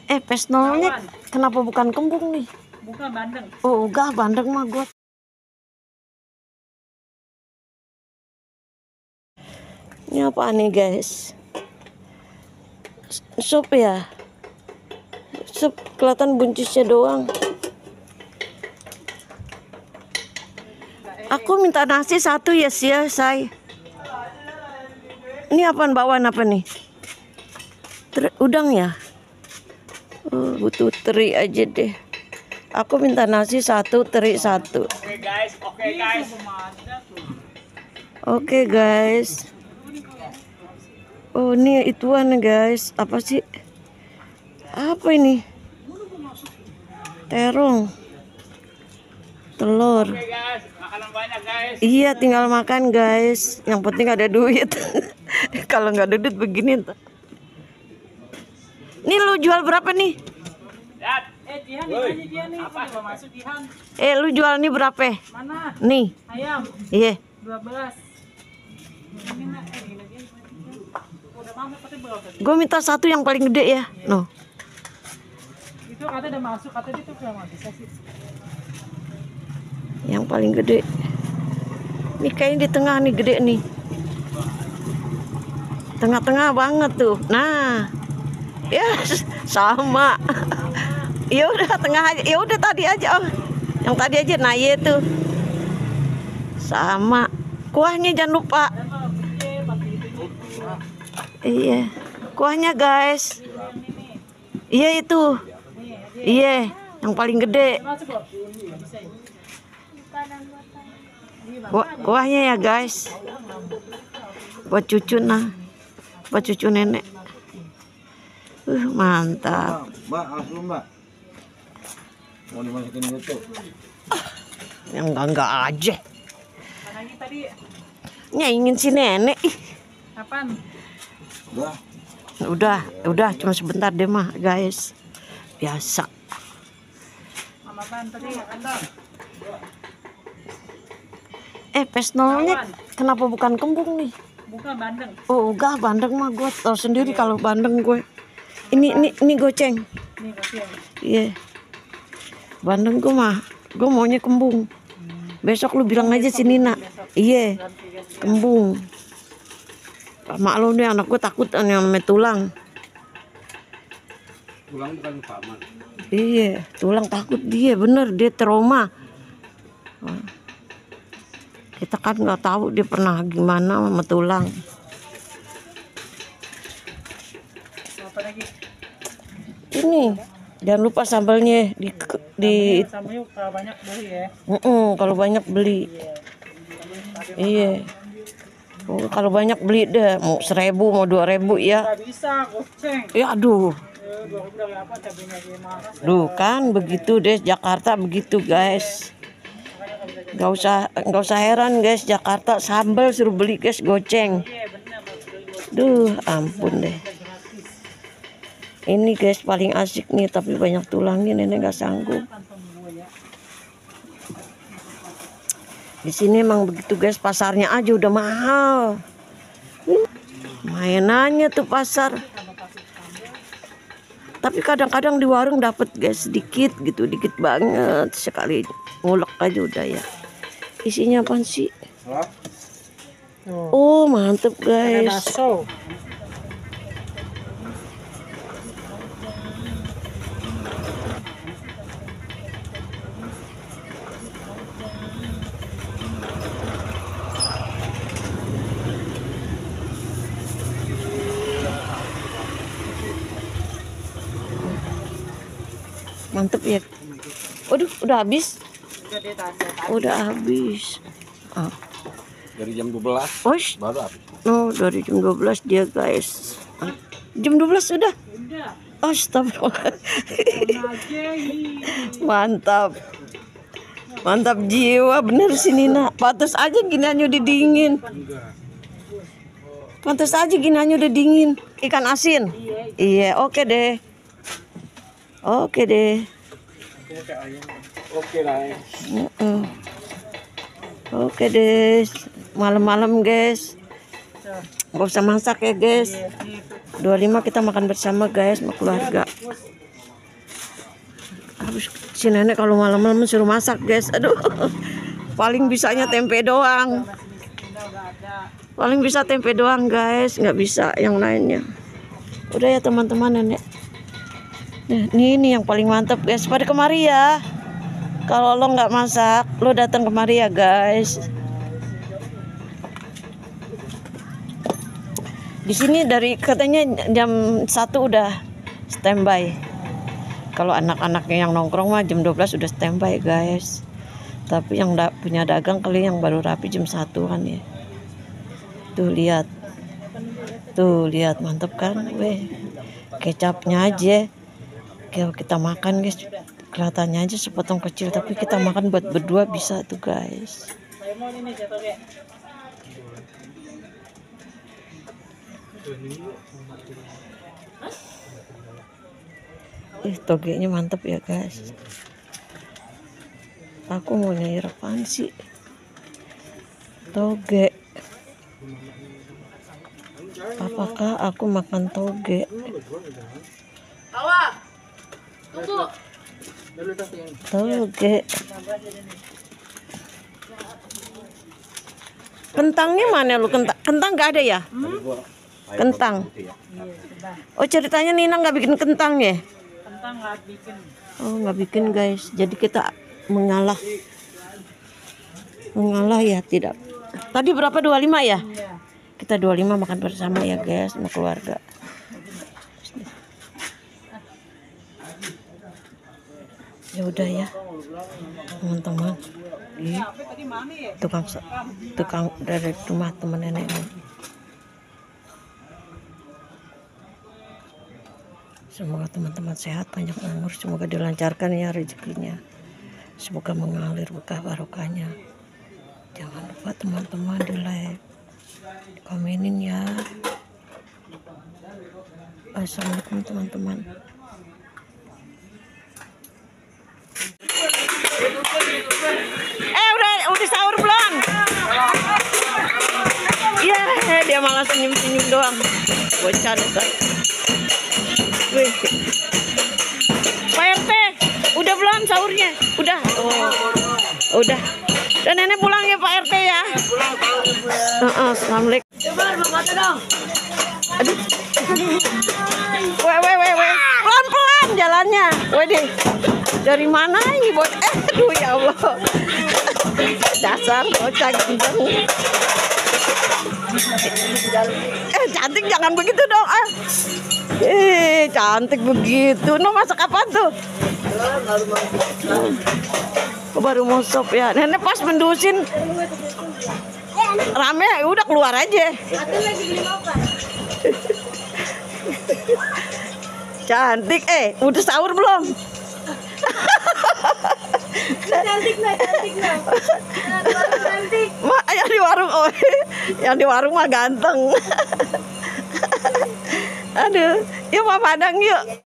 Pesnolnya kenapa bukan kembung nih? Bukan bandeng. Oh, enggak, bandeng mah gua. Ini apa nih, guys? Sup ya? Sup kelihatan buncisnya doang. Aku minta nasi satu ya, say. Ini apaan bawaan apa nih? Udang ya? Oh, butuh teri aja deh. Aku minta nasi satu, teri satu. Oke guys. Oh, ini ituan guys. Apa sih? Apa ini? Terong. Telur. Iya, tinggal makan guys. Yang penting ada duit. Kalau nggak ada duit begini. Ini lu jual berapa nih? Lu jual nih berapa? Mana? Nih. Ayam. Iya. 12. Gue minta satu yang paling gede ya. No. Itu kata udah masuk, kata itu udah bisa sih. Yang paling gede. Ini kayaknya di tengah nih gede nih. Tengah-tengah banget tuh. Nah. Ya, sama. Ya udah tengah aja. Ya udah tadi aja. Oh. Yang tadi aja nah iya tuh. Sama. Kuahnya jangan lupa. Iya. Kuahnya, guys. Iya itu. Iya, yang paling gede. Kuahnya ya, guys. Buat cucu nah. Buat cucu nenek. Mantap. Mbak, langsung mbak. Mau dimasukin gitu. Yang enggak aja. Ingin si nenek. Kapan? Udah, cuma sebentar deh mah, guys. Biasa. Mama ban tadi kandang. Pesnolnya kenapa bukan kembung nih? Bukan bandeng. Oh, enggak, bandeng mah gue tahu sendiri kalau bandeng gue. Ini goceng. Nih goceng. Iya. Bandeng gue maunya kembung. Besok lu bilang aja si Nina. Iya. Kembung. Mak lu nih anak gue takut yang namanya tulang. Tulang bukan paman. Iya, tulang takut dia, bener dia trauma. Kita kan nggak tahu dia pernah gimana sama tulang. Apa lagi? Ini jangan lupa sambalnya Sambalnya kalau banyak beli ya. Kalau banyak beli. Iya. Oh, kalau banyak beli deh, mau 1.000 mau 2.000 ya. Nggak bisa goceng. Ya aduh. 2.000 dari apa cabenya dia mahal. Duh kan begitu deh Jakarta begitu guys. Nggak usah heran guys, Jakarta sambal suruh beli guys goceng. Duh ampun deh. Ini guys paling asik nih tapi banyak tulangnya nenek nggak sanggup. Di sini emang begitu guys, pasarnya aja udah mahal. Mainannya tuh pasar. Tapi kadang-kadang di warung dapat guys sedikit gitu, dikit banget sekali ngulek aja udah ya. Isinya apa sih? Oh mantep guys. Mantep ya. Waduh, udah habis. Udah habis. Dari jam 12 baru habis. Oh, dari jam 12 dia guys. Jam 12 sudah. Astagfirullah. Mantap. Mantap jiwa bener sih Nina. Pantas aja giniannya udah dingin. Pantas aja giniannya udah dingin. Ikan asin. Iya, oke deh. Oke deh. Oke lah. Oke deh. Malam-malam guys. Gak usah masak ya guys. 25 kita makan bersama guys sama keluarga. Habis si nenek kalau malam-malam suruh masak, guys. Aduh. Paling bisanya tempe doang. Paling bisa tempe doang, guys. Nggak bisa yang lainnya. Udah ya teman-teman, nenek. Nah, ini yang paling mantap, guys. Pada kemari ya. Kalau lo nggak masak, lo datang kemari ya, guys. Di sini dari katanya jam 1 udah standby. Kalau anak-anaknya yang nongkrong mah jam 12 udah standby, guys. Tapi yang punya dagang kali yang baru rapi jam 1 kan ya. Tuh lihat. Tuh lihat, mantep kan? Weh. Kecapnya aja. Kalau kita makan, guys, kelihatannya aja sepotong kecil, tapi kita makan buat berdua bisa tuh, guys. Togenya mantep ya, guys. Aku mau nyair apaan sih? Toge. Apakah aku makan toge? Toge. Kentangnya mana lu? Kentang nggak ada ya? Kentang. Oh, ceritanya Nina nggak bikin kentang ya? Kentang nggak bikin. Oh, nggak bikin, guys. Jadi kita mengalah ya, tidak. Tadi berapa? 25 ya? Iya. Kita 25 makan bersama ya, guys, sama keluarga. Ya udah ya, teman-teman. Tukang dari rumah teman nenek. Semoga teman-teman sehat, panjang umur, semoga dilancarkan ya rezekinya. Semoga mengalir berkah barokahnya. Jangan lupa teman-teman di like, komenin ya. Assalamualaikum teman-teman. Udah sahur belum? Iya, dia malah senyum-senyum doang. Bocah dasar. Wih. Pak RT, udah belum sahurnya? Udah. Oh. Udah. Dan nenek pulang ya Pak RT ya. Assalamualaikum. Coba baca dong. Aduh. Weh. Pelan-pelan jalannya. Wede. Dari mana ini bocah? Aduh ya Allah. Dasar bocah ganteng. Cantik jangan begitu dong. Cantik begitu. No, masak apa tuh? Baru mau sop ya. Nenek pas mendusin rame, udah keluar aja. Cantik. Udah sahur belum? Cantik. Mak, yang di warung, yang di warung mah ganteng. Aduh, yuk Pak Padang yuk.